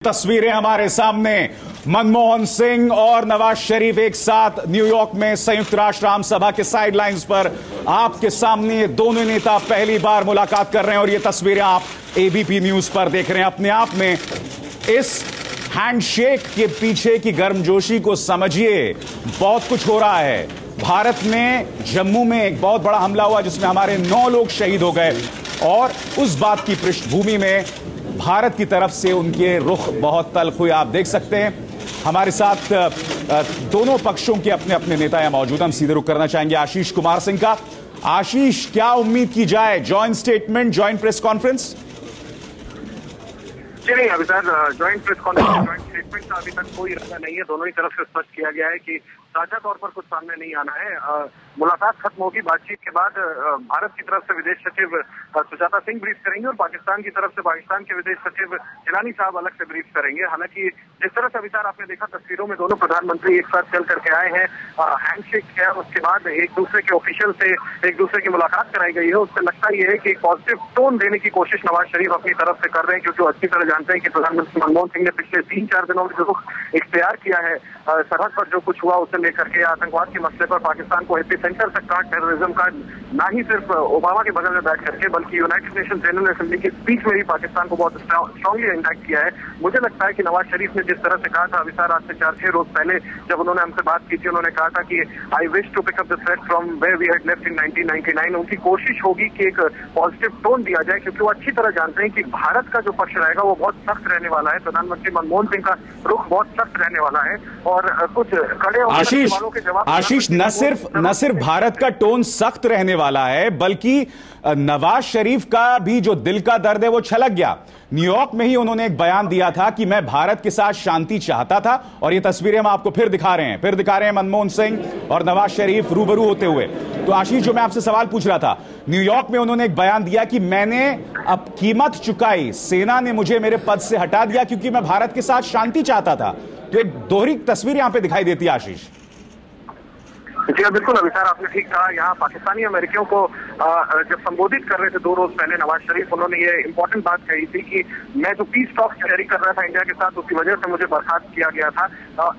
तस्वीरें हमारे सामने, मनमोहन सिंह और नवाज शरीफ एक साथ न्यूयॉर्क में संयुक्त राष्ट्र आम सभा के साइडलाइंस पर आपके सामने ये दोनों नेता पहली बार मुलाकात कर रहे हैं और ये तस्वीरें आप एबीपी न्यूज पर देख रहे हैं। अपने आप में इस हैंडशेक के पीछे की गर्मजोशी को समझिए, बहुत कुछ हो रहा है। भारत में जम्मू में एक बहुत बड़ा हमला हुआ जिसमें हमारे 9 लोग शहीद हो गए और उस बात की पृष्ठभूमि में भारत की तरफ से उनके रुख बहुत तल्ख हुए। आप देख सकते हैं हमारे साथ दोनों पक्षों के अपने अपने नेता यहां मौजूद। हम सीधे रुख करना चाहेंगे आशीष कुमार सिंह का। आशीष, क्या उम्मीद की जाए, joint statement, joint press conference? जी नहीं, अभी sir joint press conference, joint statement का अभी तक कोई इरादा नहीं है। दोनों ही तरफ से स्पष्ट किया गया है कि साझा तौर पर कुछ सामने नहीं आना है। मुलाकात खत्म होगी, बातचीत के बाद भारत की तरफ से विदेश सचिव सुजाता सिंह ब्रीफ करेंगे और पाकिस्तान की तरफ से पाकिस्तान के विदेश सचिव जिलानी साहब अलग से ब्रीफ करेंगे। हालांकि जिस तरह से विचार आपने देखा तस्वीरों में, दोनों प्रधानमंत्री एक साथ चल करके आए हैं, हैंडशेक किया, उसके बाद एक दूसरे के ऑफिशियल से एक दूसरे की मुलाकात कराई गई है। उससे लगता यह है कि एक पॉजिटिव टोन देने की कोशिश नवाज शरीफ अपनी तरफ से कर रहे हैं, क्योंकि वो अच्छी तरह जानते हैं कि प्रधानमंत्री मनमोहन सिंह ने पिछले 3-4 दिनों में जो इख्तियार किया है सरहद पर जो कुछ हुआ उसे लेकर के, आतंकवाद के मसले पर पाकिस्तान को एपिसेंटर तक का, टेररिज्म का, ना ही सिर्फ ओबामा के बगल में बैठ करके बल्कि यूनाइटेड नेशन जनरल असेंबली के स्पीच में भी पाकिस्तान को बहुत स्ट्रांगली इंटैक्ट किया है। मुझे लगता है कि नवाज शरीफ ने जिस तरह से कहा था अभी सर, आज से 4-6 रोज पहले जब उन्होंने हमसे बात की थी, उन्होंने कहा था कि I wish to pick up the thread from where we had left in 1999। उनकी कोशिश होगी कि एक पॉजिटिव टोन दिया जाए, क्योंकि वो अच्छी तरह जानते हैं कि भारत का जो पक्ष रहेगा वो बहुत सख्त रहने वाला है। प्रधानमंत्री मनमोहन सिंह का रुख बहुत सख्त रहने वाला है और कुछ कड़े सवालों के जवाब। आशीष, न सिर्फ भारत का टोन सख्त रहने वाला है बल्कि नवाज शरीफ का भी जो दिल का दर्द है वो छलक गया। न्यूयॉर्क में ही उन्होंने एक बयान दिया था कि मैं भारत के साथ शांति चाहता था और ये तस्वीरें हम आपको फिर दिखा रहे हैं मनमोहन सिंह और नवाज शरीफ रूबरू होते हुए। तो आशीष, जो मैं आपसे सवाल पूछ रहा था, न्यूयॉर्क में उन्होंने एक बयान दिया कि मैंने अब कीमत चुकाई, सेना ने मुझे मेरे पद से हटा दिया क्योंकि मैं भारत के साथ शांति चाहता था। तो एक दोहरी तस्वीर यहां पे दिखाई देती है आशीष। जी हाँ, बिल्कुल अभी सर, आपने ठीक कहा। यहाँ पाकिस्तानी अमेरिकियों को जब संबोधित कर रहे थे 2 रोज पहले नवाज शरीफ, उन्होंने ये इंपॉर्टेंट बात कही थी कि मैं जो पीस टॉक्स जारी कर रहा था इंडिया के साथ, उसकी वजह से मुझे बर्खास्त किया गया था।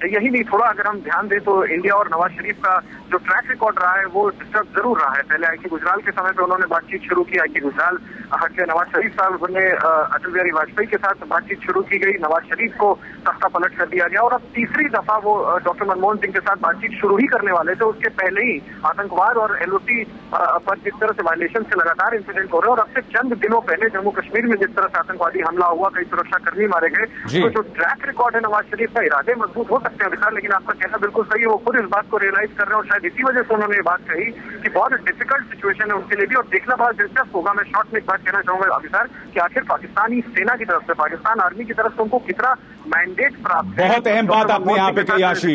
यही नहीं, थोड़ा अगर हम ध्यान दें तो इंडिया और नवाज शरीफ का जो ट्रैक रिकॉर्ड रहा है वो डिस्टर्ब जरूर रहा है। पहले आई.के. गुजराल के समय पे उन्होंने बातचीत शुरू की, आई.के. गुजराल हटके नवाज शरीफ साहब ने अटल बिहारी वाजपेयी के साथ बातचीत शुरू की गई, नवाज शरीफ को तख्ता पलट कर दिया गया और अब तीसरी दफा वो डॉक्टर मनमोहन सिंह के साथ बातचीत शुरू ही करने वाले थे। उसके पहले ही आतंकवाद और एलओसी पर जिस तरह से वायलेशन से लगातार इंसिडेंट हो रहे हैं और अब से चंद दिनों पहले जम्मू कश्मीर में जिस तरह से आतंकवादी हमला हुआ, कई सुरक्षा कर्मी मारे गए, तो जो ट्रैक रिकॉर्ड है नवाज शरीफ का, इरादे मजबूत हो सकते हैं विचार, लेकिन आपका कहना बिल्कुल सही है। वो खुद इस बात को रियलाइज कर रहे हैं और शायद इसी वजह से उन्होंने ये बात कही कि बहुत डिफिकल्ट सिचुएशन है उनके लिए भी। और देखना बहुत दिलचस्प होगा। मैं शॉर्ट में एक बात कहना चाहूंगा अभिसार कि आखिर पाकिस्तानी सेना की तरफ से, पाकिस्तान आर्मी की तरफ से उनको कितना मैंडेट प्राप्त है। बहुत अहम बात आपने यहाँ पे कही आशीष।